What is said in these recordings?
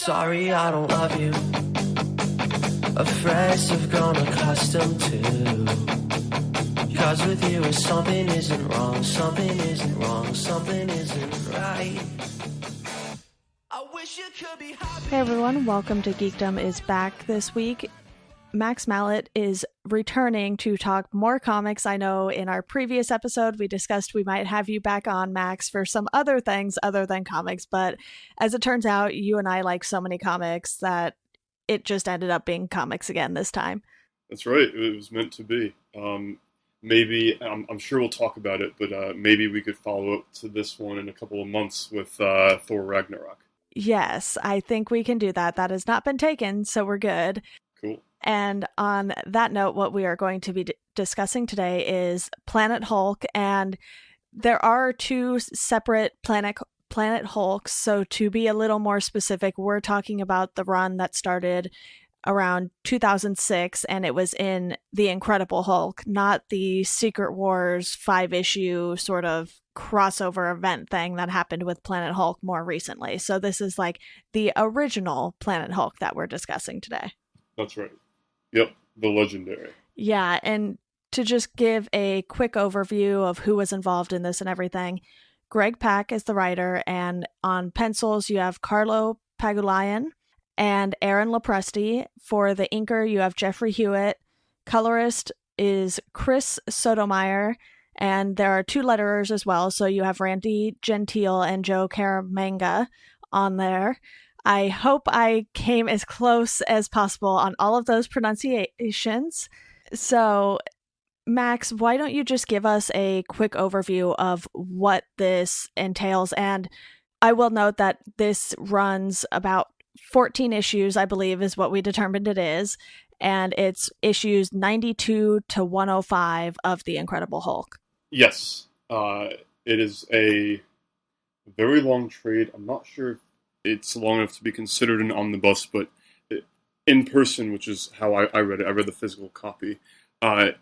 Sorry, I don't love you. Afraid I've grown accustomed to. Cause with you something isn't wrong, something isn't wrong, something isn't right. I wish you could be happy. Hey everyone, welcome to Geekdom is back this week. Max Mallet is returning to talk more comics. I know in our previous episode we discussed we might have you back on, Max, for some other things other than comics, but as it turns out, you and I like so many comics that it just ended up being comics again this time. That's right. It was meant to be. Maybe, I'm sure we'll talk about it, but maybe we could follow up to this one in a couple of months with Thor Ragnarok. Yes, I think we can do that. That has not been taken, so we're good. Cool. And on that note, what we are going to be discussing today is Planet Hulk, and there are two separate Planet Hulks, so to be a little more specific, we're talking about the run that started around 2006, and it was in The Incredible Hulk, not the Secret Wars 5-issue sort of crossover event thing that happened with Planet Hulk more recently. So this is like the original Planet Hulk that we're discussing today. That's right. Yep, the legendary. Yeah, and to just give a quick overview of who was involved in this and everything, Greg Pak is the writer, and on pencils you have Carlo Pagulayan and Aaron Lopresti. For the inker, you have Jeffrey Hewitt. Colorist is Chris Sotomayor, and there are two letterers as well, so you have Randy Gentile and Joe Caramanga on there. I hope I came as close as possible on all of those pronunciations. So, Max, why don't you just give us a quick overview of what this entails? And I will note that this runs about 14 issues, I believe, is what we determined it is. And it's issues 92 to 105 of The Incredible Hulk. Yes. It is a very long trade. I'm not sure if it's long enough to be considered an omnibus, but in person, which is how I read it, I read the physical copy,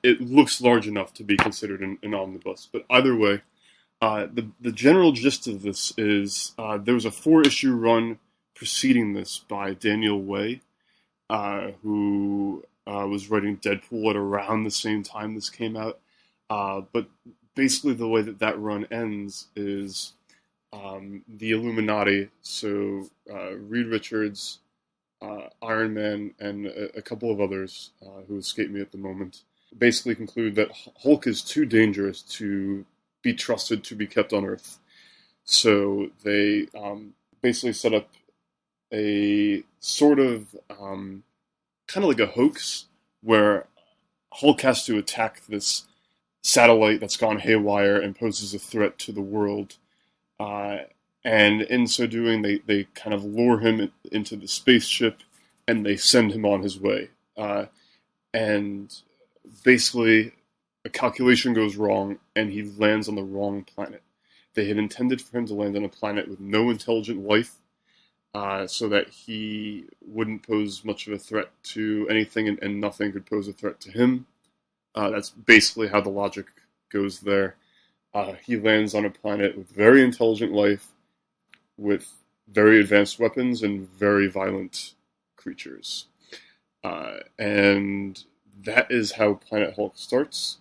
it looks large enough to be considered an omnibus. But either way, the general gist of this is there was a 4-issue run preceding this by Daniel Way, who was writing Deadpool at around the same time this came out. But basically the way that run ends is the Illuminati, so Reed Richards, Iron Man, and a couple of others who escape me at the moment, basically conclude that Hulk is too dangerous to be trusted to be kept on Earth. So they basically set up a sort of kind of like a hoax where Hulk has to attack this satellite that's gone haywire and poses a threat to the world. And in so doing, they kind of lure him into the spaceship and they send him on his way. And basically, a calculation goes wrong and he lands on the wrong planet. They had intended for him to land on a planet with no intelligent life, so that he wouldn't pose much of a threat to anything and nothing could pose a threat to him. That's basically how the logic goes there. He lands on a planet with very intelligent life, with very advanced weapons and very violent creatures. And that is how Planet Hulk starts.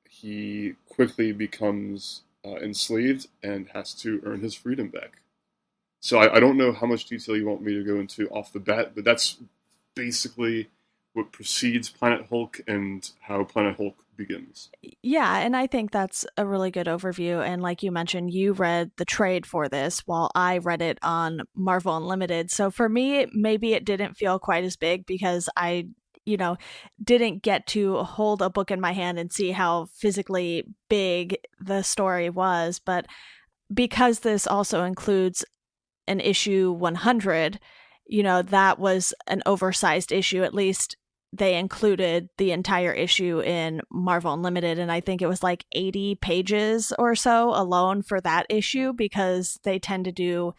He quickly becomes enslaved and has to earn his freedom back. So I don't know how much detail you want me to go into off the bat, but that's basically what precedes Planet Hulk and how Planet Hulk begins. Yeah, and I think that's a really good overview. And like you mentioned, you read the trade for this while I read it on Marvel Unlimited. So for me, maybe it didn't feel quite as big because I, didn't get to hold a book in my hand and see how physically big the story was. But because this also includes an issue 100, that was an oversized issue. At least they included the entire issue in Marvel Unlimited, and I think it was like 80 pages or so alone for that issue, because they tend to do,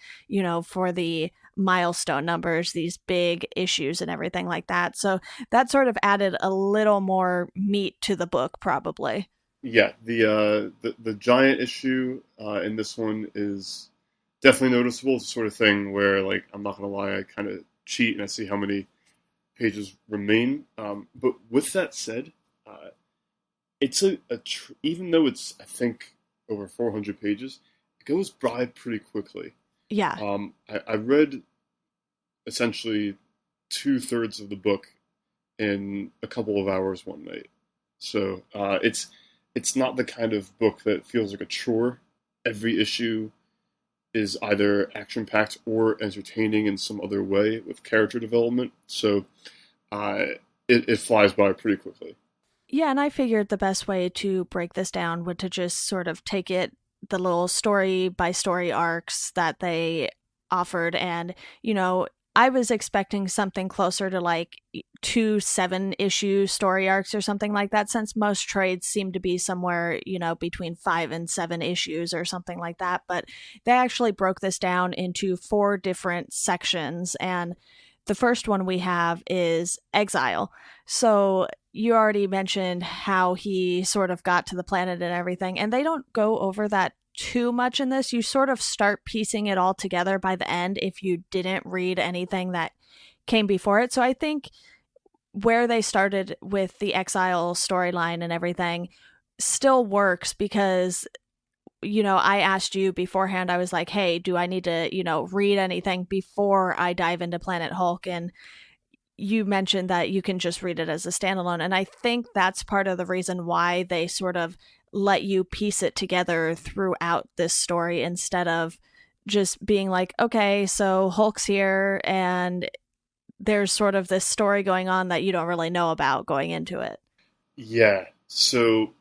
for the milestone numbers, these big issues and everything like that. So that sort of added a little more meat to the book, probably. Yeah, the giant issue in this one is definitely noticeable. It's the sort of thing where, like, I'm not gonna lie, I kind of cheat and I see how many pages remain. But with that said, uh, it's even though it's, I think, over 400 pages, it goes by pretty quickly. Yeah. I read essentially two-thirds of the book in a couple of hours one night. So it's not the kind of book that feels like a chore. Every issue is either action packed or entertaining in some other way with character development. So uh, it flies by pretty quickly. Yeah, and I figured the best way to break this down would to just sort of take it the little story by story arcs that they offered, and I was expecting something closer to like 2 7 issue story arcs or something like that, since most trades seem to be somewhere between 5 and 7 issues or something like that. But they actually broke this down into 4 different sections, and the first one we have is Exile. So you already mentioned how he sort of got to the planet and everything, and they don't go over that too much in this. You sort of start piecing it all together by the end if you didn't read anything that came before it. So I think where they started with the Exile storyline and everything still works because I asked you beforehand. I was like, hey, do I need to read anything before I dive into Planet Hulk? And you mentioned that you can just read it as a standalone. And I think that's part of the reason why they sort of let you piece it together throughout this story instead of just being like, okay, so Hulk's here and there's sort of this story going on that you don't really know about going into it. Yeah. So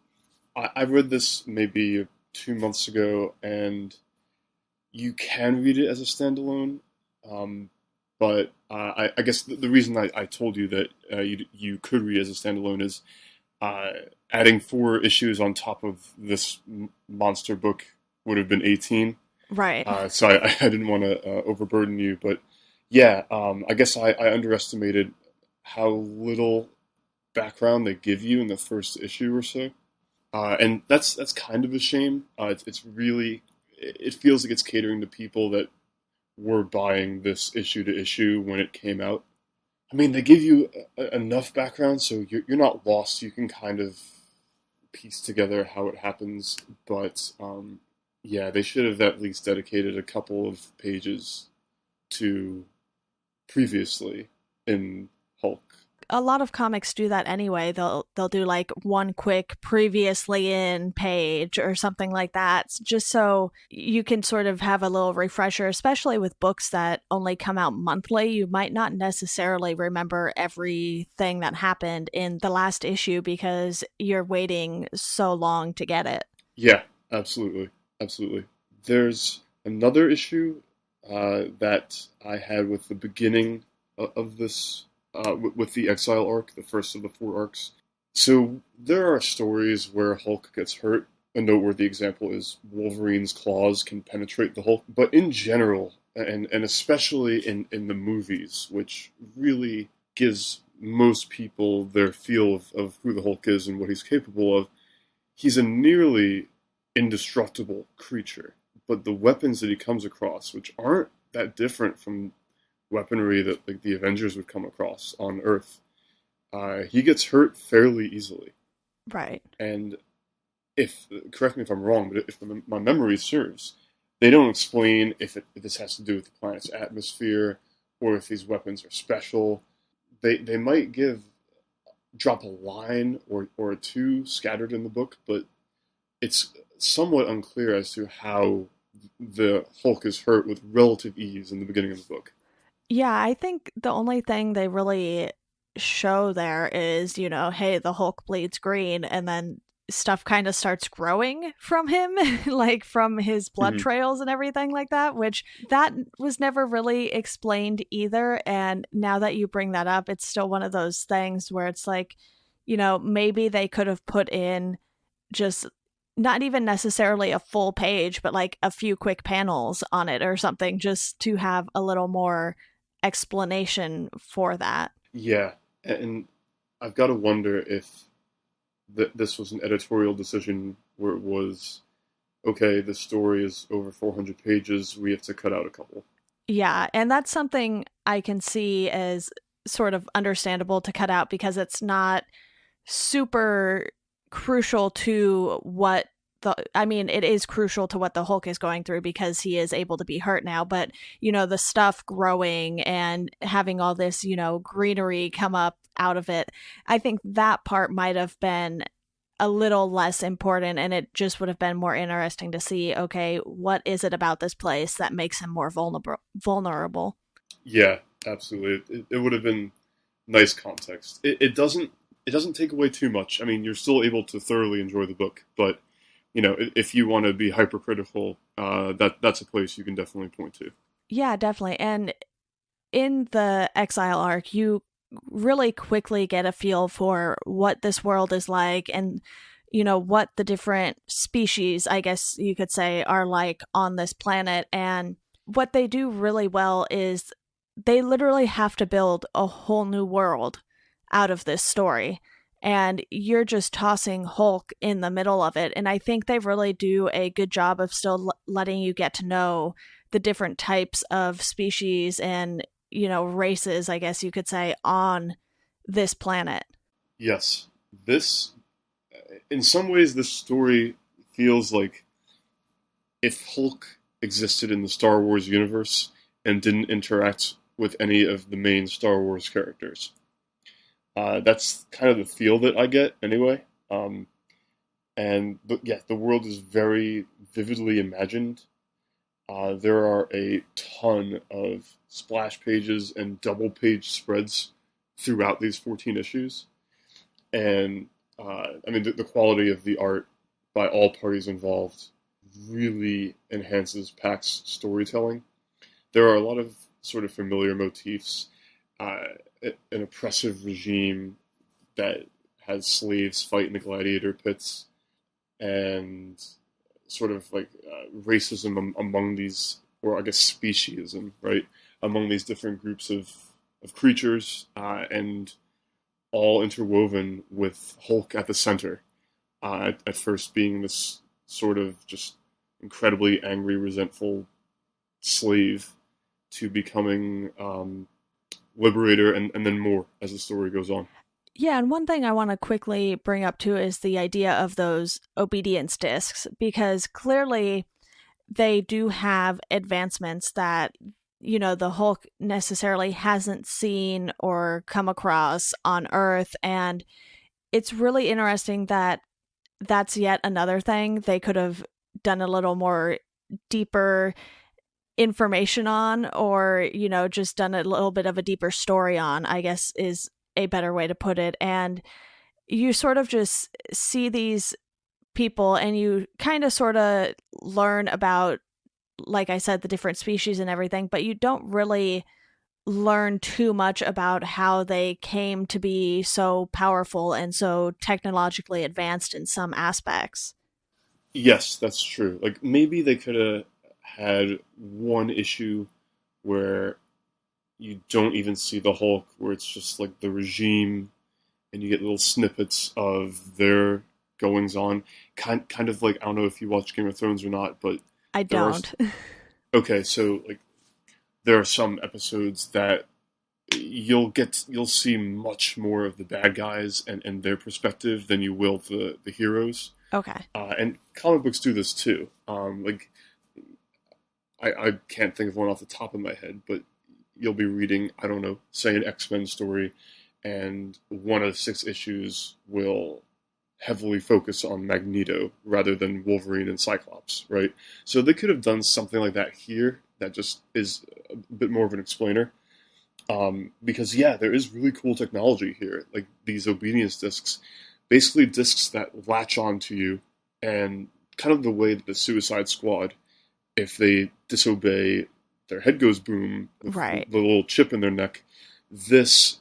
I read this maybe 2 months ago, and you can read it as a standalone. But I guess the reason I told you that you could read as a standalone is adding 4 issues on top of this monster book would have been 18. Right. So I didn't want to overburden you, but yeah, I guess I underestimated how little background they give you in the first issue or so, and that's kind of a shame. It's really, it feels like it's catering to people that were buying this issue to issue when it came out. I mean, they give you enough background so you're not lost. You can kind of piece together how it happens, but yeah, they should have at least dedicated a couple of pages to previously in Hulk. A lot of comics do that anyway. They'll do like one quick previously in page or something like that, just so you can sort of have a little refresher, especially with books that only come out monthly. You might not necessarily remember everything that happened in the last issue because you're waiting so long to get it. Yeah, absolutely, absolutely. There's another issue that I had with the beginning of this with the Exile arc, the first of the 4 arcs. So there are stories where Hulk gets hurt. A noteworthy example is Wolverine's claws can penetrate the Hulk. But in general, and especially in the movies, which really gives most people their feel of who the Hulk is and what he's capable of, he's a nearly indestructible creature. But the weapons that he comes across, which aren't that different from weaponry that like the Avengers would come across on Earth, he gets hurt fairly easily. Right. And if, correct me if I'm wrong, but if my memory serves, they don't explain if this has to do with the planet's atmosphere or if these weapons are special. They might drop a line or two scattered in the book, but it's somewhat unclear as to how the Hulk is hurt with relative ease in the beginning of the book. Yeah, I think the only thing they really show there is, hey, the Hulk bleeds green, and then stuff kind of starts growing from him, like from his blood Mm-hmm. trails and everything like that, which that was never really explained either. And now that you bring that up, it's still one of those things where it's like, maybe they could have put in just not even necessarily a full page, but like a few quick panels on it or something, just to have a little more explanation for that. Yeah, and I've got to wonder if this was an editorial decision where it was, okay, the story is over 400 pages, we have to cut out a couple. Yeah, and that's something I can see as sort of understandable to cut out because it's not super crucial to what I mean, it is crucial to what the Hulk is going through because he is able to be hurt now, but the stuff growing and having all this, greenery come up out of it, I think that part might have been a little less important, and it just would have been more interesting to see, okay, what is it about this place that makes him more vulnerable. Yeah, absolutely. It would have been nice context. It doesn't take away too much. I mean, you're still able to thoroughly enjoy the book, but if you want to be hypercritical, that's a place you can definitely point to. Yeah, definitely. And in the Exile arc, you really quickly get a feel for what this world is like and what the different species, I guess you could say, are like on this planet. And what they do really well is they literally have to build a whole new world out of this story. And you're just tossing Hulk in the middle of it. And I think they really do a good job of still letting you get to know the different types of species and, races, I guess you could say, on this planet. Yes, this in some ways this story feels like if Hulk existed in the Star Wars universe and didn't interact with any of the main Star Wars characters. That's kind of the feel that I get anyway. Yeah, the world is very vividly imagined. There are a ton of splash pages and double page spreads throughout these 14 issues. And I mean, the quality of the art by all parties involved really enhances Pack's storytelling. There are a lot of sort of familiar motifs. An oppressive regime that has slaves fight in the gladiator pits, and sort of like racism among these, or I guess speciesism, right, among these different groups of creatures, and all interwoven with Hulk at the center. At first being this sort of just incredibly angry, resentful slave to becoming liberator and then more as the story goes on. Yeah, and one thing I want to quickly bring up too is the idea of those obedience discs, because clearly they do have advancements that, the Hulk necessarily hasn't seen or come across on Earth. And it's really interesting that that's yet another thing they could have done a little more deeper information on, or just done a little bit of a deeper story on, I guess is a better way to put it. And you sort of just see these people and you kind of sort of learn about, like I said, the different species and everything, but you don't really learn too much about how they came to be so powerful and so technologically advanced in some aspects. Yes, that's true. Like maybe they could have had one issue where you don't even see the Hulk, where it's just like the regime, and you get little snippets of their goings on. Kind of like, I don't know if you watch Game of Thrones or not, but I don't. Okay, so like there are some episodes that you'll see much more of the bad guys and their perspective than you will the heroes. Okay. And comic books do this too. Like I can't think of one off the top of my head, but you'll be reading, I don't know, say an X-Men story, and one of 6 issues will heavily focus on Magneto rather than Wolverine and Cyclops, right? So they could have done something like that here that just is a bit more of an explainer. Because, yeah, there is really cool technology here, like these obedience discs, basically discs that latch onto you, and kind of the way that the Suicide Squad, if they disobey, their head goes boom with right. the little chip in their neck. This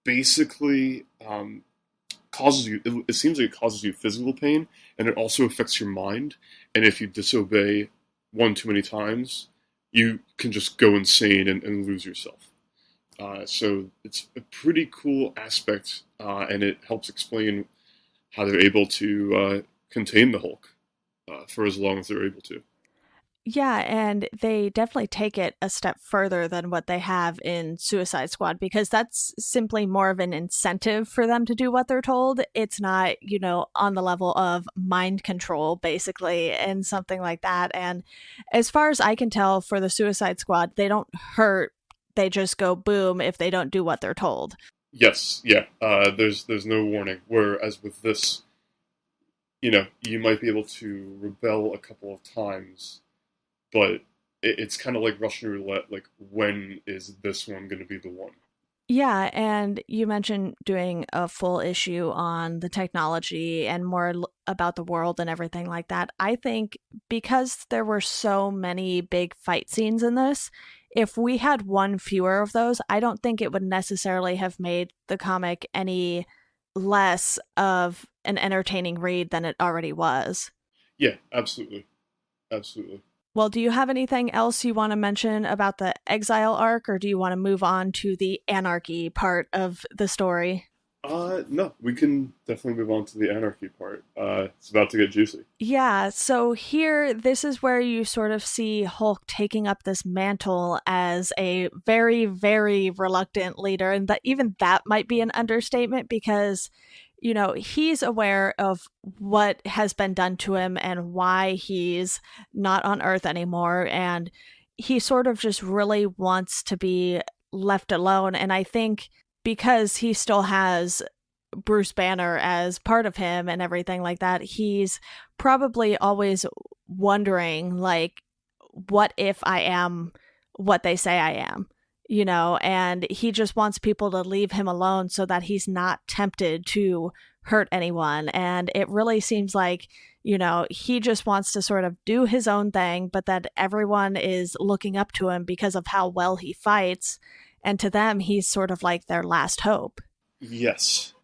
basically causes you, it seems like it causes you physical pain, and it also affects your mind. And if you disobey one too many times, you can just go insane and lose yourself. So it's a pretty cool aspect, and it helps explain how they're able to contain the Hulk for as long as they're able to. Yeah, and they definitely take it a step further than what they have in Suicide Squad because that's simply more of an incentive for them to do what they're told. It's not, on the level of mind control, basically, and something like that. And as far as I can tell, for the Suicide Squad, they don't hurt, they just go boom if they don't do what they're told. Yes, yeah. There's no warning. Whereas with this, you might be able to rebel a couple of times, but it's kind of like Russian roulette. Like, when is this one going to be the one? Yeah, and you mentioned doing a full issue on the technology and more about the world and everything like that. I think because there were so many big fight scenes in this, if we had one fewer of those, I don't think it would necessarily have made the comic any less of an entertaining read than it already was. Yeah, absolutely, absolutely. Well, do you have anything else you want to mention about the exile arc, or do you want to move on to the anarchy part of the story? No, we can definitely move on to the anarchy part. It's about to get juicy. Yeah, so here, this is where you sort of see Hulk taking up this mantle as a very, very reluctant leader. And that even that might be an understatement because, he's aware of what has been done to him and why he's not on Earth anymore. And he sort of just really wants to be left alone. And I think because he still has Bruce Banner as part of him and everything like that, he's probably always wondering, like, what if I am what they say I am? And he just wants people to leave him alone so that he's not tempted to hurt anyone. And it really seems like, he just wants to sort of do his own thing, but that everyone is looking up to him because of how well he fights. And to them, he's sort of like their last hope. Yes,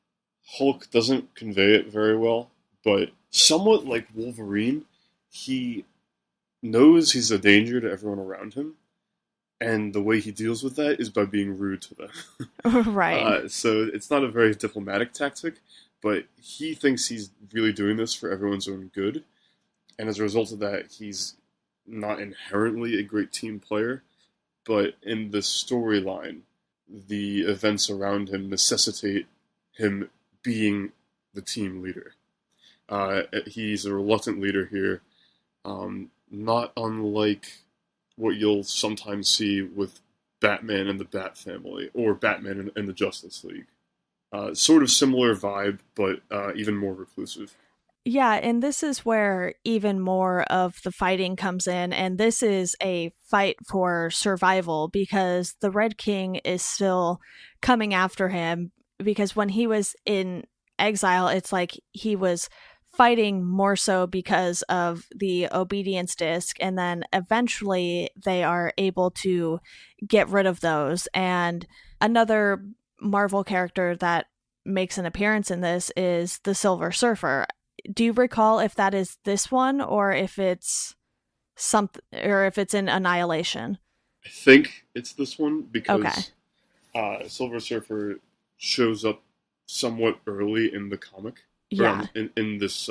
Hulk doesn't convey it very well, but somewhat like Wolverine, he knows he's a danger to everyone around him, and the way he deals with that is by being rude to them. Right. So it's not a very diplomatic tactic, but he thinks he's really doing this for everyone's own good, and as a result of that, he's not inherently a great team player, but in the storyline, the events around him necessitate him being the team leader. He's a reluctant leader here, not unlike what you'll sometimes see with Batman and the Bat Family, or Batman and the Justice League. Sort of similar vibe, but even more reclusive. Yeah, and this is where even more of the fighting comes in, and this is a fight for survival because the Red King is still coming after him because when he was in exile, it's like he was fighting more so because of the obedience disc, and then eventually they are able to get rid of those. And another Marvel character that makes an appearance in this is the Silver Surfer. Do you recall if that is this one or if it's something, or if it's in Annihilation? I think it's this one Okay. because Silver Surfer shows up somewhat early in the comic, or Yeah. in this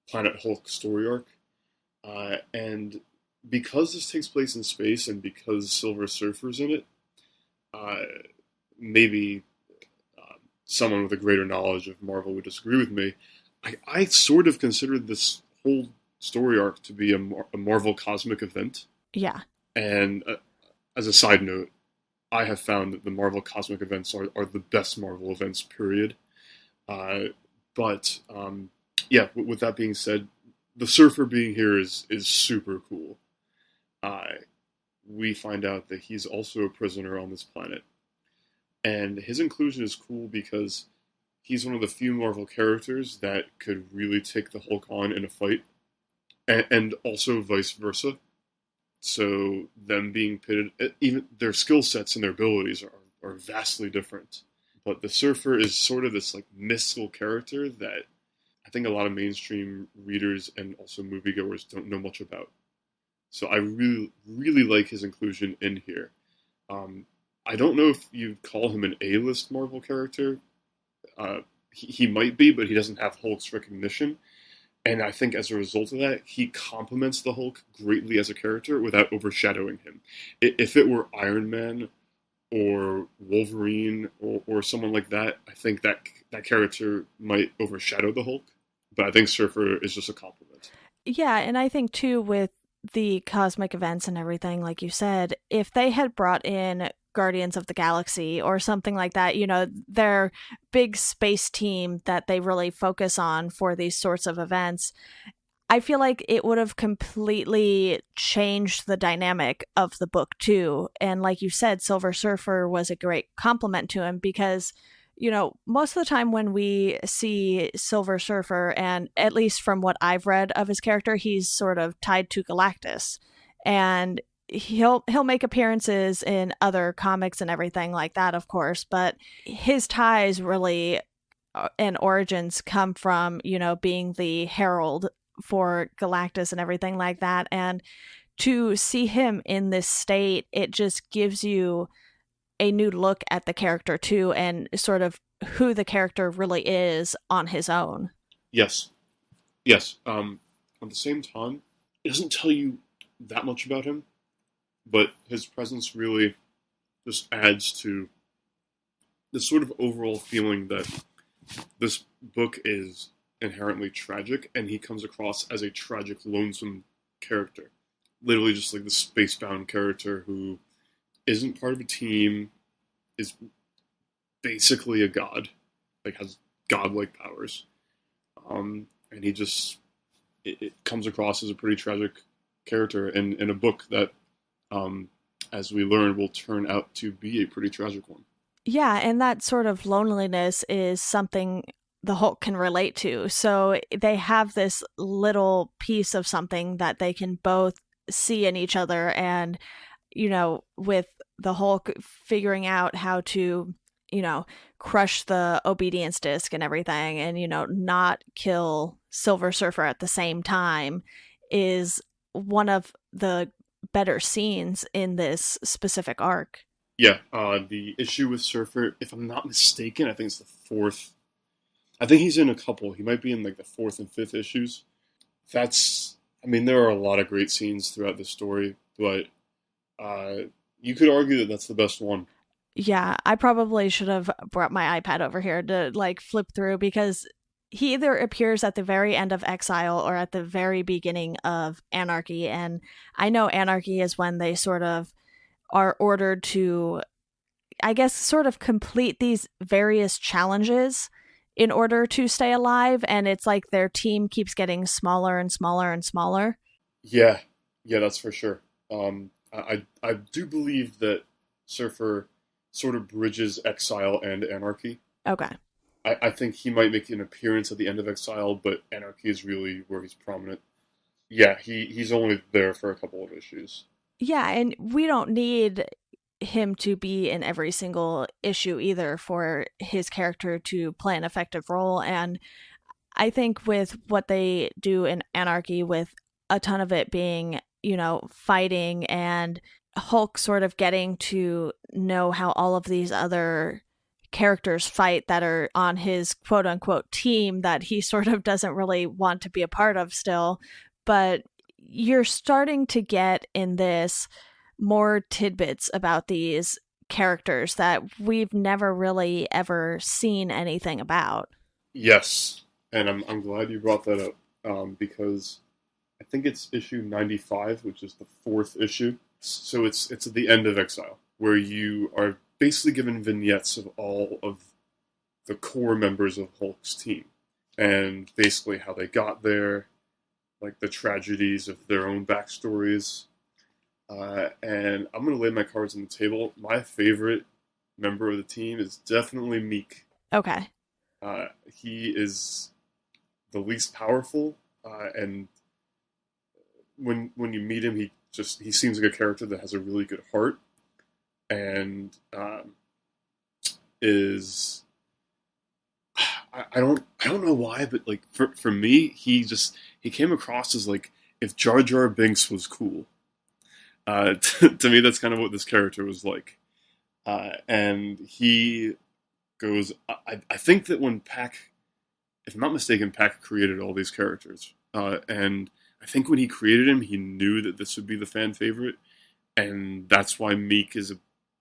Planet Hulk story arc, and because this takes place in space and because Silver Surfer's in it, uh, maybe someone with a greater knowledge of Marvel would disagree with me. I sort of considered this whole story arc to be a Marvel cosmic event. Yeah. And as a side note, I have found that the Marvel cosmic events are the best Marvel events, period. But yeah, with that being said, the Surfer being here is super cool. We find out that he's also a prisoner on this planet. And his inclusion is cool because he's one of the few Marvel characters that could really take the Hulk on in a fight, and also vice versa. So them being pitted, even their skill sets and their abilities are vastly different. But the Surfer is sort of this like mystical character that I think a lot of mainstream readers and also moviegoers don't know much about. So I really, really like his inclusion in here. I don't know if you'd call him an A-list Marvel character. He might be, but he doesn't have Hulk's recognition. And I think as a result of that, he complements the Hulk greatly as a character without overshadowing him. If it were Iron Man or Wolverine or someone like that, I think that character might overshadow the Hulk. But I think Surfer is just a compliment. Yeah, and I think too with the cosmic events and everything, like you said, if they had brought in Guardians of the Galaxy or something like that, their big space team that they really focus on for these sorts of events, I feel like it would have completely changed the dynamic of the book too. And like you said, Silver Surfer was a great compliment to him because, most of the time when we see Silver Surfer, and at least from what I've read of his character, he's sort of tied to Galactus. And he'll make appearances in other comics and everything like that, of course, but his ties really and origins come from, being the herald for Galactus and everything like that. And to see him in this state, it just gives you a new look at the character too, and sort of who the character really is on his own. Yes, yes. At the same time, it doesn't tell you that much about him, but his presence really just adds to the sort of overall feeling that this book is inherently tragic, and he comes across as a tragic, lonesome character. Literally just like the spacebound character who isn't part of a team, is basically a god, like has godlike powers. And he just, it comes across as a pretty tragic character in a book that, as we learn, will turn out to be a pretty tragic one. Yeah, and that sort of loneliness is something the Hulk can relate to. So they have this little piece of something that they can both see in each other. And, with the Hulk figuring out how to, crush the obedience disc and everything and, not kill Silver Surfer at the same time is one of the better scenes in this specific arc. Yeah, the issue with Surfer, if I'm not mistaken, I think it's the fourth. I think he's in a couple. He might be in like the fourth and fifth issues. There are a lot of great scenes throughout the story, but you could argue that that's the best one. Yeah, I probably should have brought my iPad over here to flip through because he either appears at the very end of Exile or at the very beginning of Anarchy. And I know Anarchy is when they sort of are ordered to, I guess, sort of complete these various challenges in order to stay alive. And it's like their team keeps getting smaller and smaller and smaller. Yeah, that's for sure. I do believe that Surfer sort of bridges Exile and Anarchy. Okay. I think he might make an appearance at the end of Exile, but Anarchy is really where he's prominent. Yeah, he's only there for a couple of issues. Yeah, and we don't need him to be in every single issue either for his character to play an effective role. And I think with what they do in Anarchy, with a ton of it being, fighting and Hulk sort of getting to know how all of these other characters fight that are on his quote unquote team that he sort of doesn't really want to be a part of still. But you're starting to get in this more tidbits about these characters that we've never really ever seen anything about. Yes, and I'm glad you brought that up because I think it's issue 95, which is the fourth issue. So it's at the end of Exile, where you are basically given vignettes of all of the core members of Hulk's team, and basically how they got there, like the tragedies of their own backstories. And I'm going to lay my cards on the table. My favorite member of the team is definitely Meek. Okay. He is the least powerful, and when you meet him, he seems like a character that has a really good heart, and is I don't know why, but like for me, he came across as like if Jar Jar Binks was cool. To me, that's kind of what this character was like, and he goes. I think that when Pac if I'm not mistaken, Pack created all these characters, and I think when he created him, he knew that this would be the fan favorite, and that's why Meek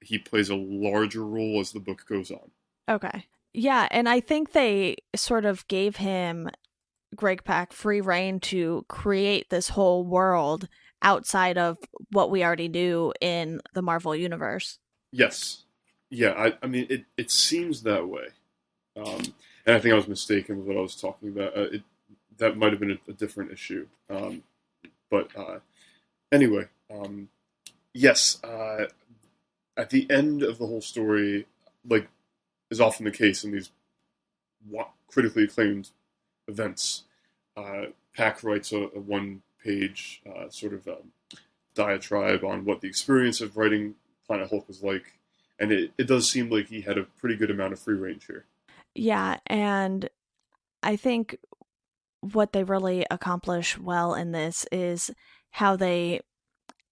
he plays a larger role as the book goes on. Okay. Yeah, and I think they sort of gave him, Greg Pak, free reign to create this whole world outside of what we already knew in the Marvel universe. Yes, yeah. I mean, it seems that way, and I think I was mistaken with what I was talking about. That might have been a different issue, but anyway, yes. At the end of the whole story, like is often the case in these critically acclaimed events, Pack writes a one-page sort of diatribe on what the experience of writing Planet Hulk was like, and it does seem like he had a pretty good amount of free range here. Yeah, and I think what they really accomplish well in this is how they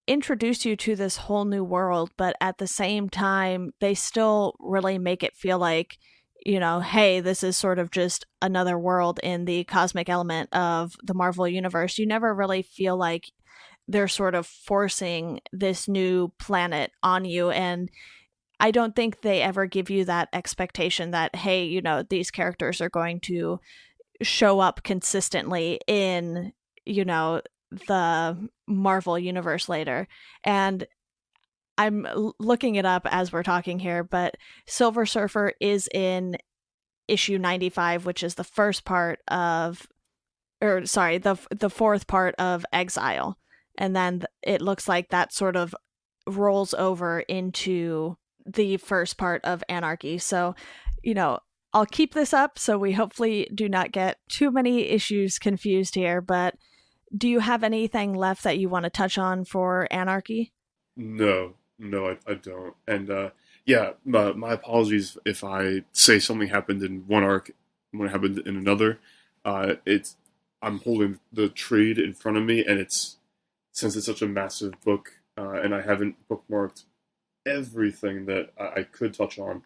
introduce you to this whole new world, but at the same time, they still really make it feel like, hey, this is sort of just another world in the cosmic element of the Marvel universe. You never really feel like they're sort of forcing this new planet on you. And I don't think they ever give you that expectation that, hey, these characters are going to show up consistently in, the Marvel universe later. And I'm looking it up as we're talking here, but Silver Surfer is in issue 95, which is the first part of, or sorry, the fourth part of Exile. And then it looks like that sort of rolls over into the first part of Anarchy. So, I'll keep this up so we hopefully do not get too many issues confused here. But do you have anything left that you want to touch on for Anarchy? No, I don't. And yeah, my apologies if I say something happened in one arc when it happened in another. I'm holding the trade in front of me, and since it's such a massive book, and I haven't bookmarked everything that I could touch on.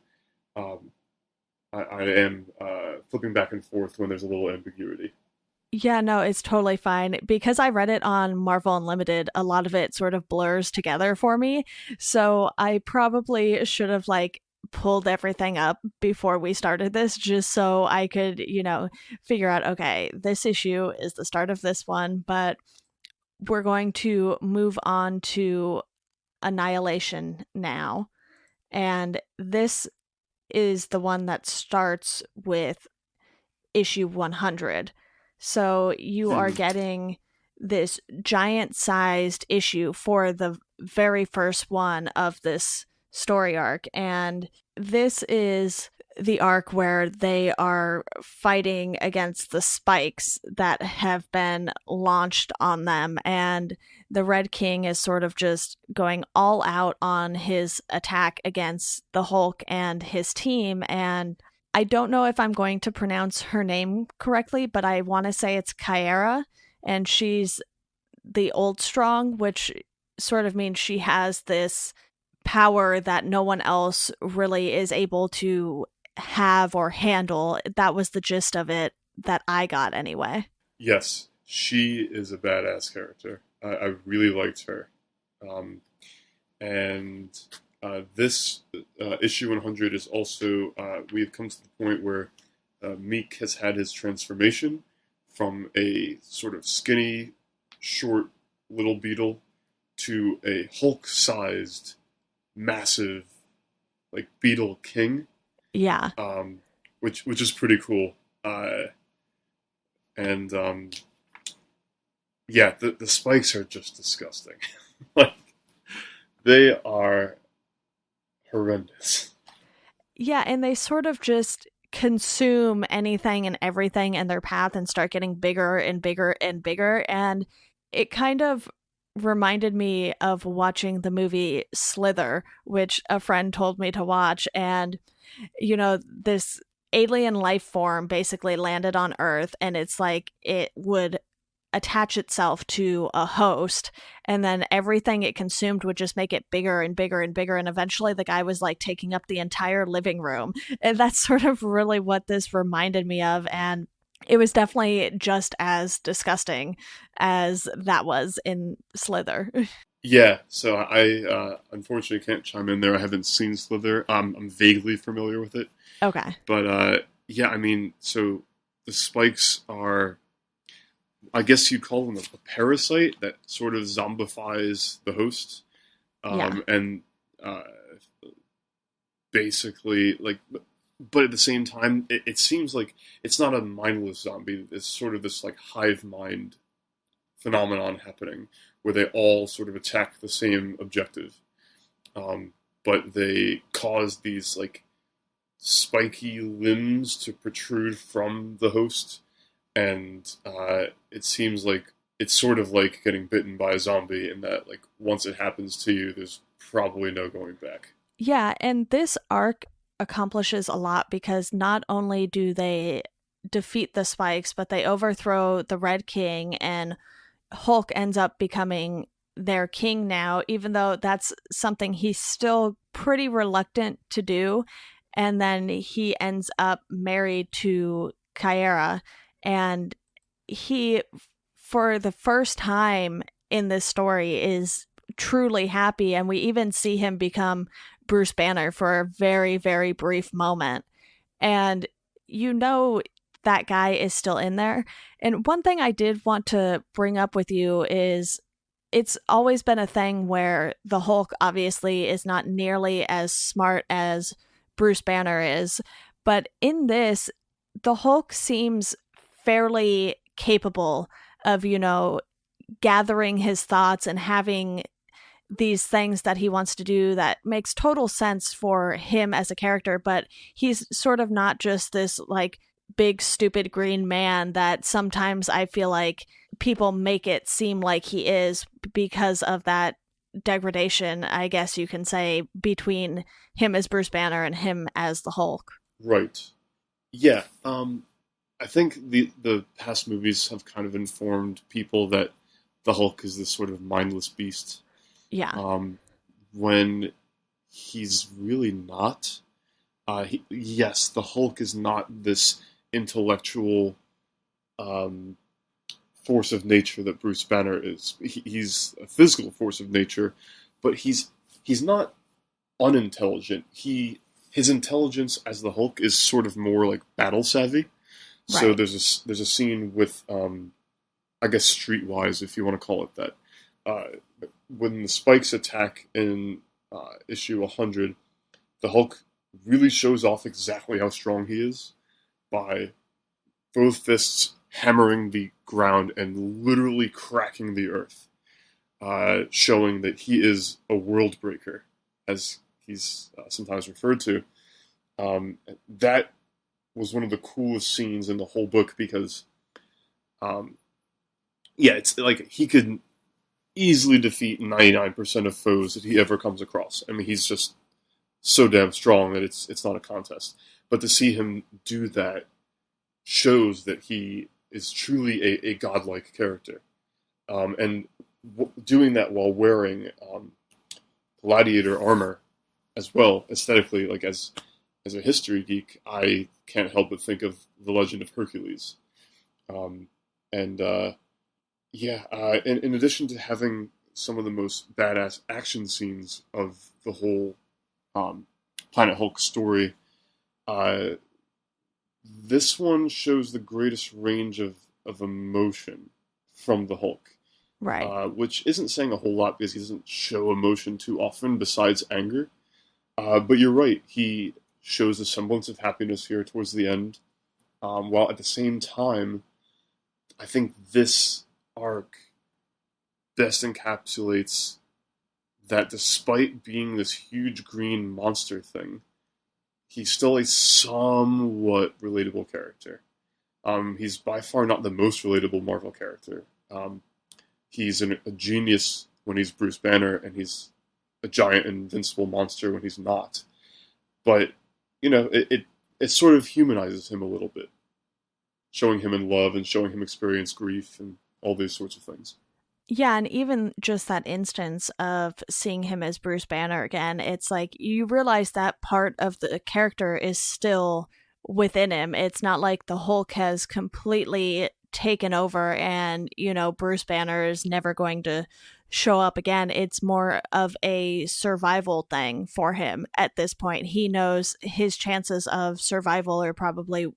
I am flipping back and forth when there's a little ambiguity. Yeah, no, it's totally fine. Because I read it on Marvel Unlimited, a lot of it sort of blurs together for me. So I probably should have pulled everything up before we started this just so I could, figure out, okay, this issue is the start of this one, but we're going to move on to Annihilation now. And this is the one that starts with issue 100. So you are getting this giant-sized issue for the very first one of this story arc. And this is the arc where they are fighting against the spikes that have been launched on them. And the Red King is sort of just going all out on his attack against the Hulk and his team. And I don't know if I'm going to pronounce her name correctly, but I want to say it's Kyra, and she's the Old Strong, which sort of means she has this power that no one else really is able to have or handle. That was the gist of it that I got anyway. Yes, she is a badass character. I really liked her. And this issue 100 is also, we've come to the point where Meek has had his transformation from a sort of skinny, short little beetle to a Hulk-sized, massive, beetle king. Yeah. Which is pretty cool. And yeah, the spikes are just disgusting. They are horrendous. Yeah, and they sort of just consume anything and everything in their path and start getting bigger and bigger and bigger. And it kind of reminded me of watching the movie Slither, which a friend told me to watch. And, this alien life form basically landed on Earth, and it's like it would attach itself to a host, and then everything it consumed would just make it bigger and bigger and bigger, and eventually the guy was taking up the entire living room. And that's sort of really what this reminded me of. And it was definitely just as disgusting as that was in Slither. Yeah, so I unfortunately can't chime in there. I haven't seen Slither. I'm vaguely familiar with it, Okay. but yeah, I mean, so the spikes are, I guess you'd call them a parasite that sort of zombifies the host, Yeah. and uh, basically like, but at the same time, it seems like it's not a mindless zombie. It's sort of this like hive mind phenomenon happening where they all sort of attack the same objective, um, but they cause these like spiky limbs to protrude from the host, and it seems like it's sort of like getting bitten by a zombie in that like once it happens to you, there's probably no going back. Yeah, and this arc accomplishes a lot because not only do they defeat the spikes, but they overthrow the Red King, and Hulk ends up becoming their king now, even though that's something he's still pretty reluctant to do. And then he ends up married to Kyra, and he, for the first time in this story, is truly happy. And we even see him become Bruce Banner for a very, very brief moment. And you know that guy is still in there. And one thing I did want to bring up with you is it's always been a thing where the Hulk obviously is not nearly as smart as Bruce Banner is. But in this, the Hulk seems fairly capable of, gathering his thoughts and having these things that he wants to do that makes total sense for him as a character, but he's sort of not just this like big stupid green man that sometimes I feel like people make it seem like he is because of that degradation, I guess you can say, between him as Bruce Banner and him as the Hulk. Right. Yeah. I think the past movies have kind of informed people that the Hulk is this sort of mindless beast, Yeah. when he's really not. Yes, the Hulk is not this intellectual um, force of nature that Bruce Banner is. He's a physical force of nature, but he's not unintelligent. His intelligence as the Hulk is sort of more like battle savvy. So Right. there's a scene with I guess Streetwise, if you want to call it that, when the Spikes attack in issue 100, the Hulk really shows off exactly how strong he is by both fists hammering the ground and literally cracking the earth, showing that he is a world breaker, as he's sometimes referred to. That was one of the coolest scenes in the whole book because, um, yeah, it's like he could easily defeat 99% of foes that he ever comes across. I mean, he's just so damn strong that it's not a contest. But to see him do that shows that he is truly a godlike character. And doing that while wearing gladiator armor as well, aesthetically, like as a history geek, I can't help but think of the Legend of Hercules. Um, and yeah, in addition to having some of the most badass action scenes of the whole Planet Hulk story, uh, this one shows the greatest range of emotion from the Hulk, Right. which isn't saying a whole lot because he doesn't show emotion too often besides anger. But you're right, he shows a semblance of happiness here towards the end, while at the same time, I think this arc best encapsulates that despite being this huge green monster thing, he's still a somewhat relatable character. He's by far not the most relatable Marvel character. He's a genius when he's Bruce Banner, and he's a giant invincible monster when he's not. But it sort of humanizes him a little bit, showing him in love and showing him experience grief and all these sorts of things. Yeah, and even just that instance of seeing him as Bruce Banner again, it's like you realize that part of the character is still within him. It's not like the Hulk has completely taken over and, Bruce Banner is never going to show up again. It's more of a survival thing for him at this point. He knows his chances of survival are probably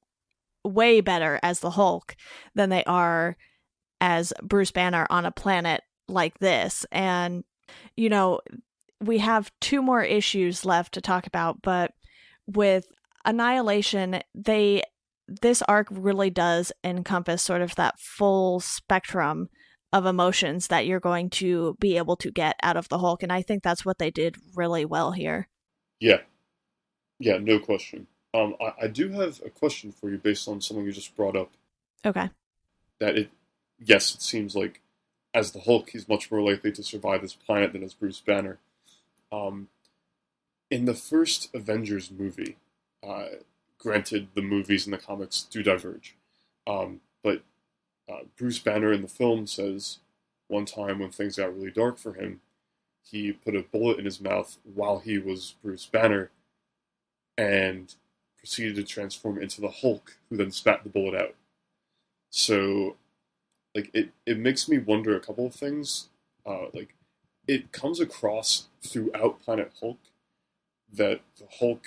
way better as the Hulk than they are as Bruce Banner on a planet like this. And, we have two more issues left to talk about, but with Annihilation, this arc really does encompass sort of that full spectrum of emotions that you're going to be able to get out of the Hulk, and I think that's what they did really well here. Yeah, yeah, no question. I do have a question for you based on something you just brought up. Okay. Yes, it seems like as the Hulk, he's much more likely to survive this planet than as Bruce Banner. Um, in the first Avengers movie, granted the movies and the comics do diverge, but Bruce Banner in the film says one time when things got really dark for him, he put a bullet in his mouth while he was Bruce Banner and proceeded to transform into the Hulk, who then spat the bullet out. So, it makes me wonder a couple of things. It comes across throughout Planet Hulk that the Hulk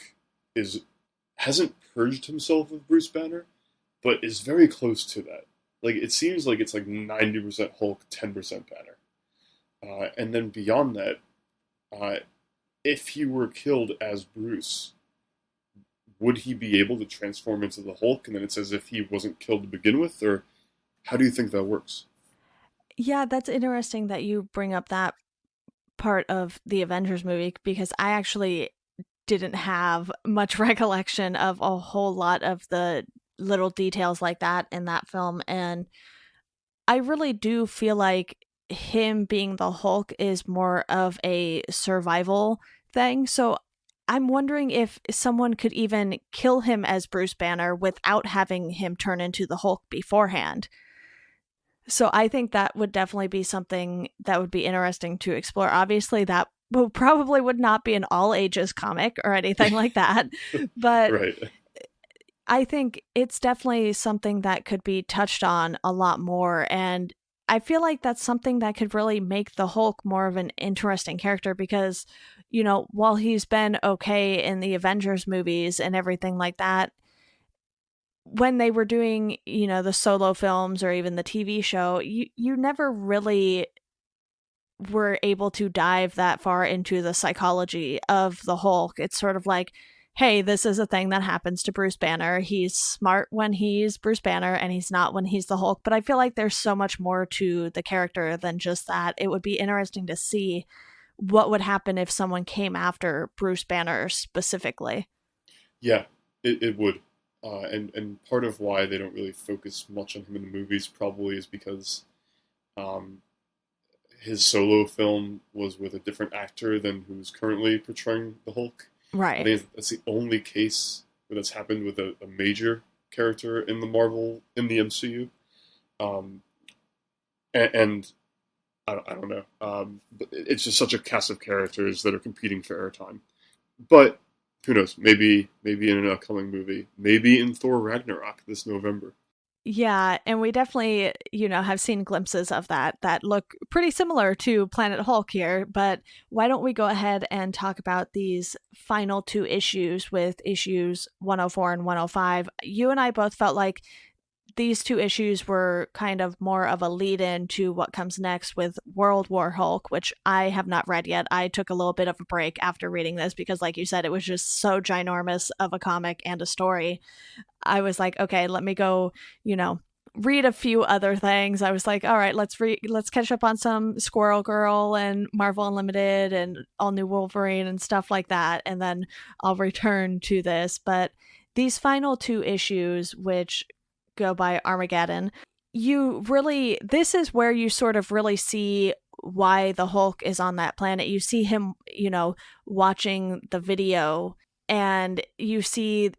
hasn't purged himself of Bruce Banner, but is very close to that. It seems like it's 90% Hulk, 10% Banner. And then beyond that, if he were killed as Bruce, would he be able to transform into the Hulk? And then it's as if he wasn't killed to begin with? Or how do you think that works? Yeah, that's interesting that you bring up that part of the Avengers movie, because I actually didn't have much recollection of a whole lot of the little details like that in that film. And I really do feel like him being the Hulk is more of a survival thing. So I'm wondering if someone could even kill him as Bruce Banner without having him turn into the Hulk beforehand. So I think that would definitely be something that would be interesting to explore. Obviously, that probably would not be an all ages comic or anything like that. But Right. I think it's definitely something that could be touched on a lot more. And I feel like that's something that could really make the Hulk more of an interesting character because, while he's been okay in the Avengers movies and everything like that, when they were doing, the solo films or even the TV show, you never really were able to dive that far into the psychology of the Hulk. It's sort of like, hey, this is a thing that happens to Bruce Banner. He's smart when he's Bruce Banner and he's not when he's the Hulk. But I feel like there's so much more to the character than just that. It would be interesting to see what would happen if someone came after Bruce Banner specifically. Yeah, it would. And part of why they don't really focus much on him in the movies probably is because his solo film was with a different actor than who's currently portraying the Hulk. Right. I think that's the only case where that's happened with a major character in the MCU. And I don't know. But it's just such a cast of characters that are competing for airtime. But who knows? Maybe in an upcoming movie. Maybe in Thor Ragnarok this November. Yeah, and we definitely, have seen glimpses of that look pretty similar to Planet Hulk here. But why don't we go ahead and talk about these final two issues with issues 104 and 105? You and I both felt like these two issues were kind of more of a lead in to what comes next with World War Hulk, which I have not read yet. I took a little bit of a break after reading this because, like you said, it was just so ginormous of a comic and a story. I was like, okay, let me go, read a few other things. I was like, all right, let's catch up on some Squirrel Girl and Marvel Unlimited and All New Wolverine and stuff like that. And then I'll return to this. But these final two issues, which go by Armageddon, this is where you sort of really see why the Hulk is on that planet. You see him, watching the video, and you see,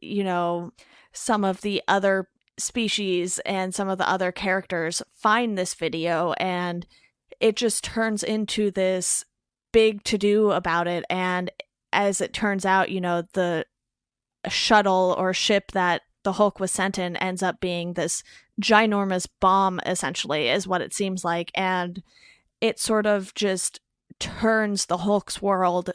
some of the other species and some of the other characters find this video, and it just turns into this big to-do about it. And as it turns out, the shuttle or ship that the Hulk was sent in ends up being this ginormous bomb, essentially, is what it seems like. And it sort of just turns the Hulk's world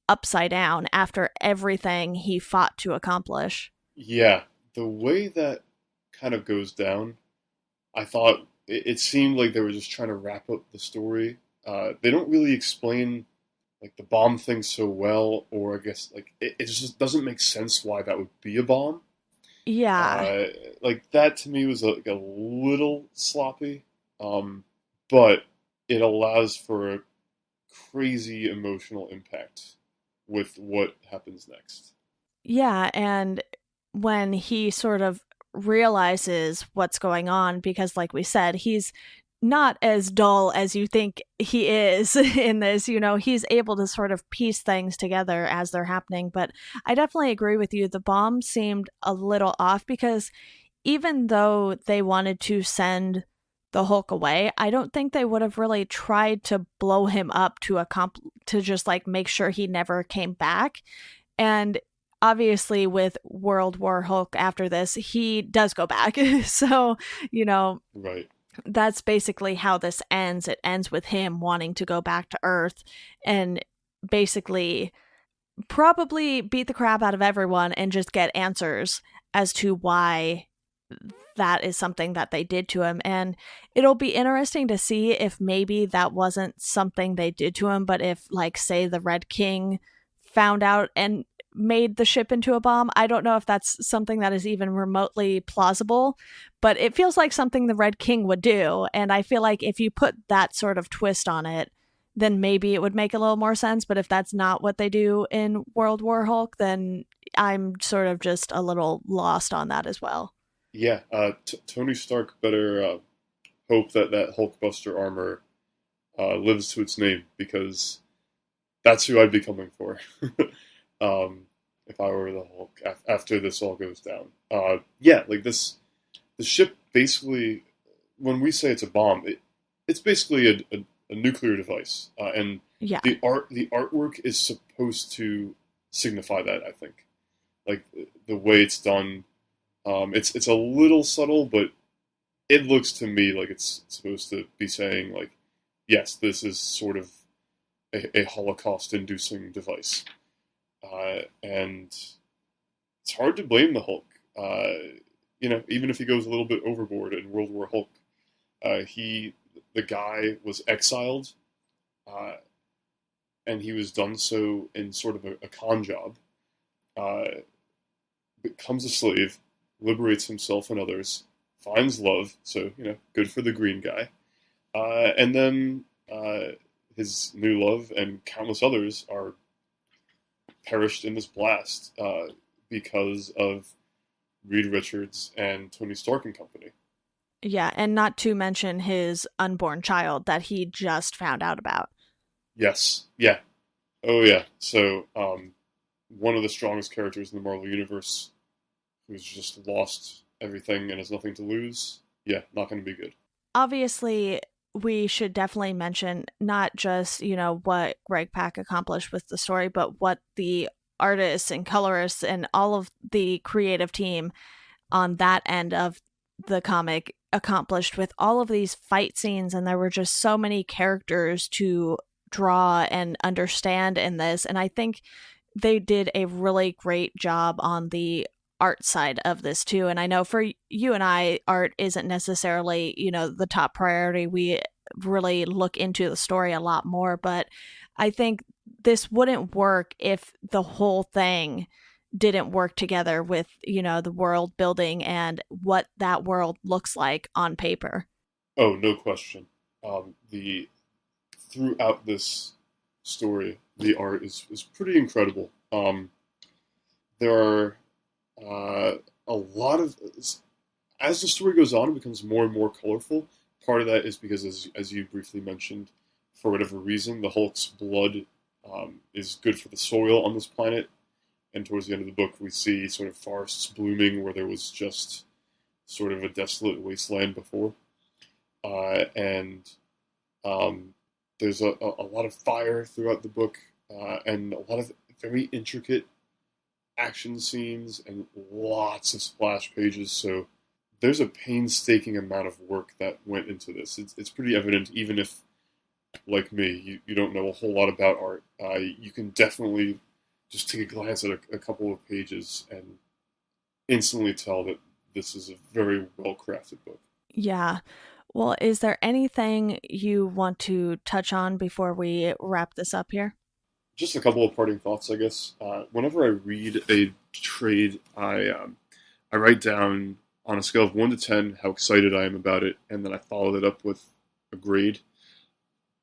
upside down after everything he fought to accomplish. Yeah, the way that kind of goes down, I thought it seemed like they were just trying to wrap up the story. They don't really explain like the bomb thing so well, or I guess like it just doesn't make sense why that would be a bomb. Yeah. Uh, like that to me was like a little sloppy, um, but it allows for a crazy emotional impact with what happens next. Yeah, and when he sort of realizes what's going on, because like we said, he's not as dull as you think he is in this, he's able to sort of piece things together as they're happening. But I definitely agree with you. The bomb seemed a little off because even though they wanted to send the Hulk away, I don't think they would have really tried to blow him up to just like make sure he never came back. And obviously, with World War Hulk after this, he does go back. So, Right. that's basically how this ends. It ends with him wanting to go back to Earth and basically probably beat the crap out of everyone and just get answers as to why that is something that they did to him. And it'll be interesting to see if maybe that wasn't something they did to him, but if, like, say, the Red King found out and made the ship into a bomb. I don't know if that's something that is even remotely plausible, but it feels like something the Red King would do. And I feel like if you put that sort of twist on it, then maybe it would make a little more sense. But if that's not what they do in World War Hulk, then I'm sort of just a little lost on that as well. Yeah, Tony Stark better hope that that Hulkbuster armor lives to its name because that's who I'd be coming for. If I were the Hulk after this all goes down. Yeah, like the ship basically, when we say it's a bomb, it's basically a nuclear device, and Yeah. the artwork is supposed to signify that. I think, like the way it's done, it's a little subtle, but it looks to me like it's supposed to be saying like, yes, this is sort of a Holocaust-inducing device. And it's hard to blame the Hulk. Even if he goes a little bit overboard in World War Hulk, the guy was exiled, uh, and he was done so in sort of a con job. Becomes a slave, liberates himself and others, finds love. So good for the green guy. And then his new love and countless others are perished in this blast because of Reed Richards and Tony Stark and company. Yeah. And not to mention his unborn child that he just found out about. Yes. Yeah. Oh, yeah. So, one of the strongest characters in the Marvel Universe who's just lost everything and has nothing to lose. Yeah, not going to be good. Obviously, we should definitely mention not just, what Greg Pak accomplished with the story, but what the artists and colorists and all of the creative team on that end of the comic accomplished with all of these fight scenes. And there were just so many characters to draw and understand in this. And I think they did a really great job on the art side of this too. And I know for you and I, art isn't necessarily, the top priority. We really look into the story a lot more, but I think this wouldn't work if the whole thing didn't work together with, the world building and what that world looks like on paper. Oh, no question. The throughout this story, the art is pretty incredible. There are a lot of as the story goes on, it becomes more and more colorful. Part of that is because, as you briefly mentioned, for whatever reason, the Hulk's blood is good for the soil on this planet. And towards the end of the book, we see sort of forests blooming where there was just sort of a desolate wasteland before. And there's a lot of fire throughout the book, and a lot of very intricate action scenes and lots of splash pages. So there's a painstaking amount of work that went into this. It's pretty evident, even if, like me, you don't know a whole lot about art. You can definitely just take a glance at a couple of pages and instantly tell that this is a very well crafted book. Yeah. Well, is there anything you want to touch on before we wrap this up here? Just a couple of parting thoughts, I guess. Whenever I read a trade, I write down on a scale of 1 to 10 how excited I am about it, and then I follow it up with a grade.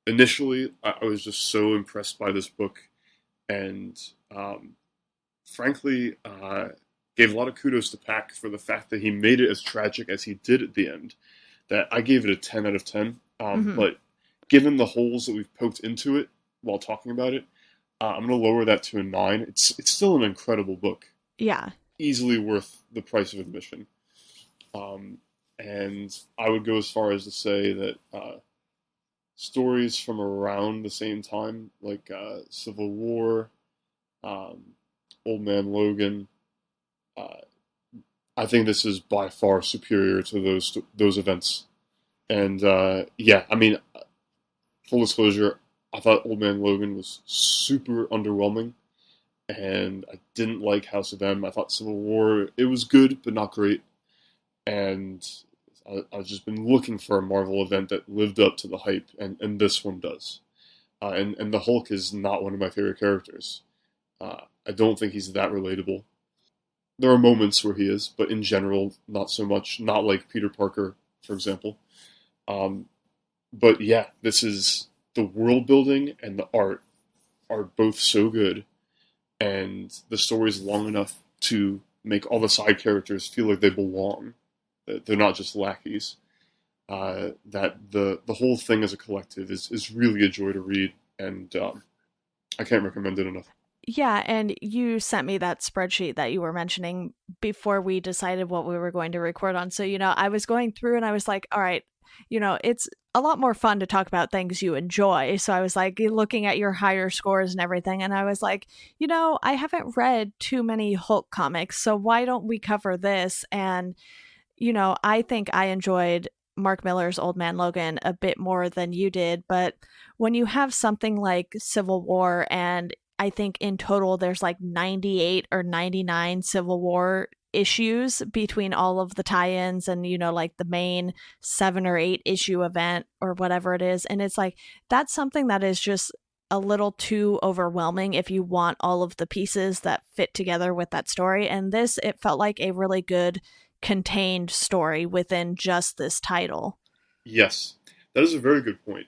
Initially, I was just so impressed by this book, and frankly, gave a lot of kudos to Pack for the fact that he made it as tragic as he did at the end. That I gave it a 10 out of 10. Mhm. But given the holes that we've poked into it while talking about it, I'm going to lower that to a 9. It's still an incredible book, Yeah. easily worth the price of admission. Um, and I would go as far as to say that stories from around the same time, like Civil War, um, Old Man Logan, uh, I think this is by far superior to those events. And yeah, I mean, full disclosure, I thought Old Man Logan was super underwhelming, and I didn't like House of M. I thought Civil War, it was good but not great, and I've just been looking for a Marvel event that lived up to the hype, and this one does. And the Hulk is not one of my favorite characters. I don't think he's that relatable. There are moments where he is, but in general, not so much. Not like Peter Parker, for example. Um, but yeah, this is the world building and the art are both so good, and the story's long enough to make all the side characters feel like they belong. That they're not just lackeys. That the whole thing as a collective is really a joy to read, and I can't recommend it enough. Yeah, and you sent me that spreadsheet that you were mentioning before we decided what we were going to record on. So, I was going through and I was like, all right, it's a lot more fun to talk about things you enjoy. So I was like looking at your higher scores and everything. And I was like, I haven't read too many Hulk comics. So why don't we cover this? And I think I enjoyed Mark Miller's Old Man Logan a bit more than you did. But when you have something like Civil War, and I think in total there's like 98 or 99 Civil War issues between all of the tie-ins and like the main 7 or 8 issue event or whatever it is, and it's like that's something that is just a little too overwhelming if you want all of the pieces that fit together with that story. And this, it felt like a really good contained story within just this title. Yes, that is a very good point.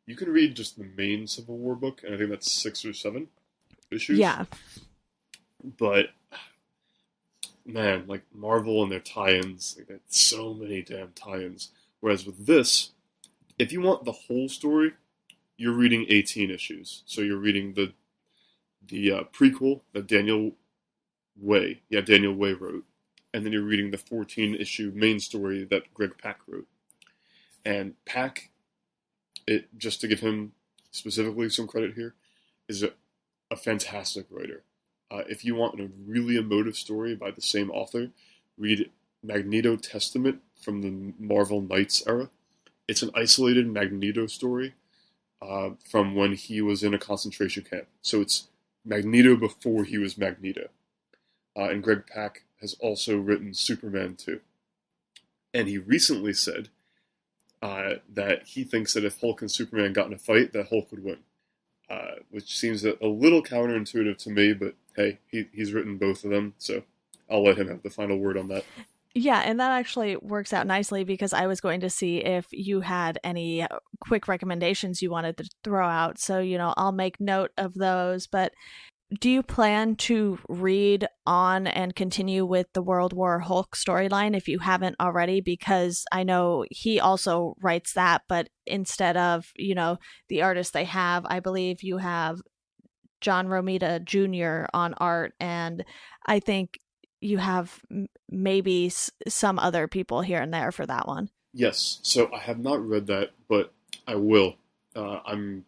You can read just the main Civil War book, and I think that's 6 or 7 issues. Yeah. But man, like Marvel and their tie-ins, like that's so many damn tie-ins. Whereas with this, if you want the whole story, you're reading 18 issues. So you're reading the prequel that Daniel Way wrote, and then you're reading the 14 issue main story that Greg Pak wrote. And Pak, it just to give him specifically some credit here, is a fantastic writer. If you want a really emotive story by the same author, read Magneto Testament from the Marvel Knights era. It's an isolated Magneto story from when he was in a concentration camp. So it's Magneto before he was Magneto. And Greg Pak has also written Superman 2. And he recently said that he thinks that if Hulk and Superman got in a fight, that Hulk would win. Which seems a little counterintuitive to me, but hey, he's written both of them, so I'll let him have the final word on that. Yeah, and that actually works out nicely because I was going to see if you had any quick recommendations you wanted to throw out. So, I'll make note of those. But do you plan to read on and continue with the World War Hulk storyline if you haven't already? Because I know he also writes that, but instead of, the artist they have, I believe you have John Romita Jr. on art, and I think you have maybe some other people here and there for that one. Yes, so I have not read that, but I will. I'm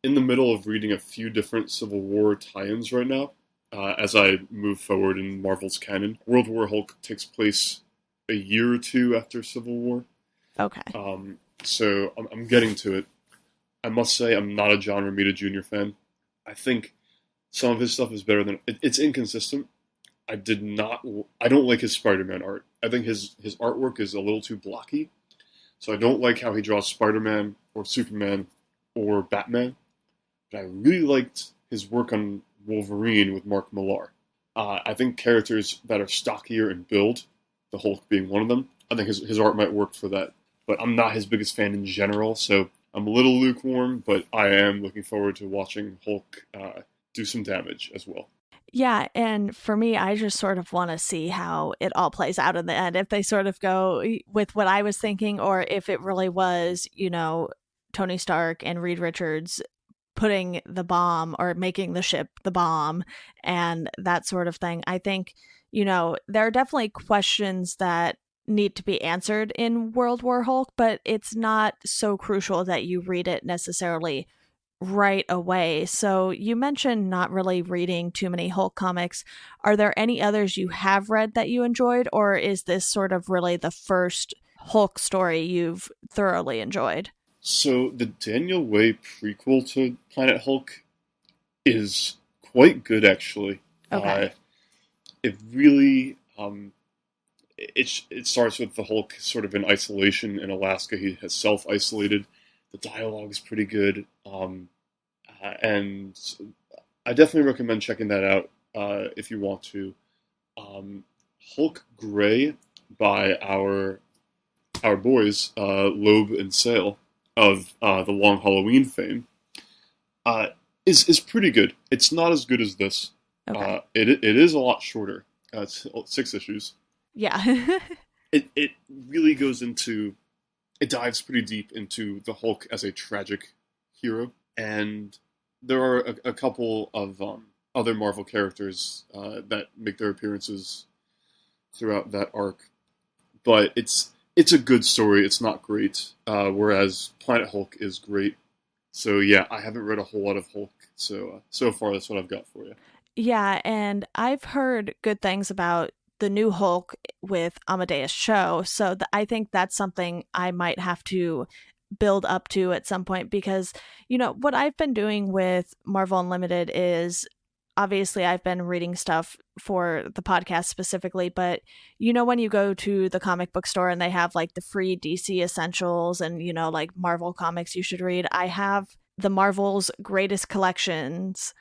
in the middle of reading a few different Civil War tie-ins right now, as I move forward in Marvel's canon. World War Hulk takes place a year or two after Civil War. Okay. So I'm getting to it. I must say I'm not a John Romita Jr. fan. I think some of his stuff is better than it's inconsistent. I don't like his Spider-Man art. I think his artwork is a little too blocky. So I don't like how he draws Spider-Man or Superman or Batman. But I really liked his work on Wolverine with Mark Millar. I think characters that are stockier in build, the Hulk being one of them, I think his art might work for that. But I'm not his biggest fan in general, so I'm a little lukewarm, but I am looking forward to watching Hulk do some damage as well. Yeah, and for me, I just sort of want to see how it all plays out in the end. If they sort of go with what I was thinking, or if it really was, Tony Stark and Reed Richards putting the bomb or making the ship the bomb and that sort of thing. I think, there are definitely questions that need to be answered in World War Hulk, but it's not so crucial that you read it necessarily right away. So you mentioned not really reading too many Hulk comics. Are there any others you have read that you enjoyed, or is this sort of really the first Hulk story you've thoroughly enjoyed? So the Daniel Way prequel to Planet Hulk is quite good, actually. Okay. It really it starts with the Hulk sort of in isolation in Alaska. He has self-isolated. The dialogue is pretty good, and I definitely recommend checking that out if you want to. Hulk Gray by our boys Loeb and Sale of the Long Halloween fame is pretty good. It's not as good as this. Okay. It is a lot shorter. It's 6 issues. Yeah. It really goes into, it dives pretty deep into the Hulk as a tragic hero, and there are a couple of other Marvel characters that make their appearances throughout that arc, but it's a good story. It's not great, whereas Planet Hulk is great. So yeah, I haven't read a whole lot of Hulk, so far that's what I've got for you. Yeah, and I've heard good things about the new Hulk with Amadeus Cho, so I think that's something I might have to build up to at some point because, what I've been doing with Marvel Unlimited is obviously I've been reading stuff for the podcast specifically, but when you go to the comic book store and they have like the free DC essentials and, like Marvel comics you should read, I have the Marvel's greatest collections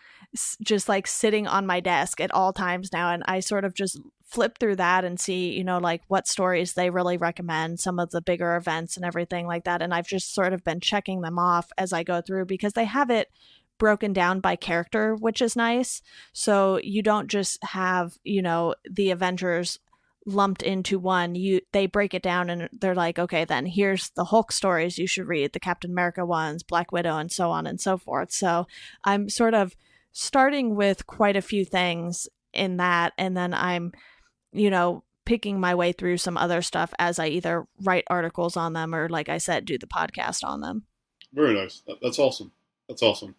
just like sitting on my desk at all times now. And I sort of just flip through that and see, like what stories they really recommend, some of the bigger events and everything like that. And I've just sort of been checking them off as I go through because they have it broken down by character, which is nice. So you don't just have, the Avengers lumped into one. They break it down and they're like, okay, then here's the Hulk stories you should read, the Captain America ones, Black Widow, and so on and so forth. So I'm sort of starting with quite a few things in that, and then I'm, picking my way through some other stuff as I either write articles on them or, like I said, do the podcast on them. Very nice. That's awesome. That's awesome.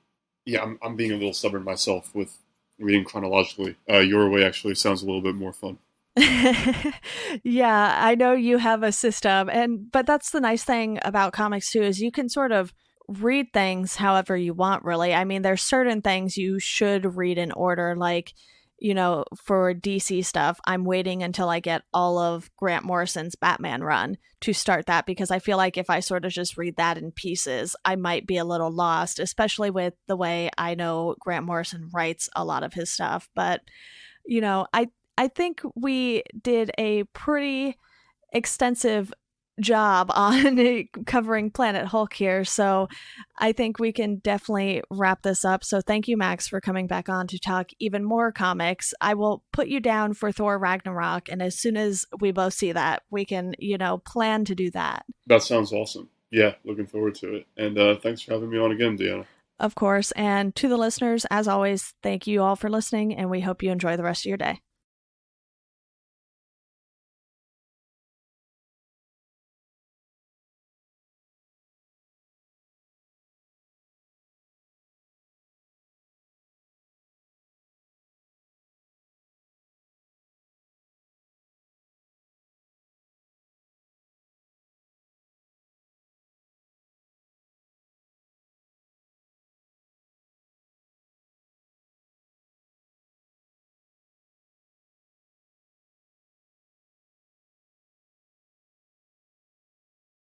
Yeah, I'm being a little stubborn myself with reading chronologically. Your way actually sounds a little bit more fun. Yeah, I know you have a system, but that's the nice thing about comics too, is you can sort of read things however you want, really. I mean, there's certain things you should read in order, like, for DC stuff, I'm waiting until I get all of Grant Morrison's Batman run to start that, because I feel like if I sort of just read that in pieces, I might be a little lost, especially with the way I know Grant Morrison writes a lot of his stuff. But, I think we did a pretty extensive job on covering Planet Hulk here, so I think we can definitely wrap this up. So thank you, Max, for coming back on to talk even more comics. I will put you down for Thor Ragnarok, and as soon as we both see that, we can, plan to do that. That sounds awesome. Yeah, looking forward to it. And thanks for having me on again, Deanna. Of course, and to the listeners, as always, thank you all for listening, and we hope you enjoy the rest of your day.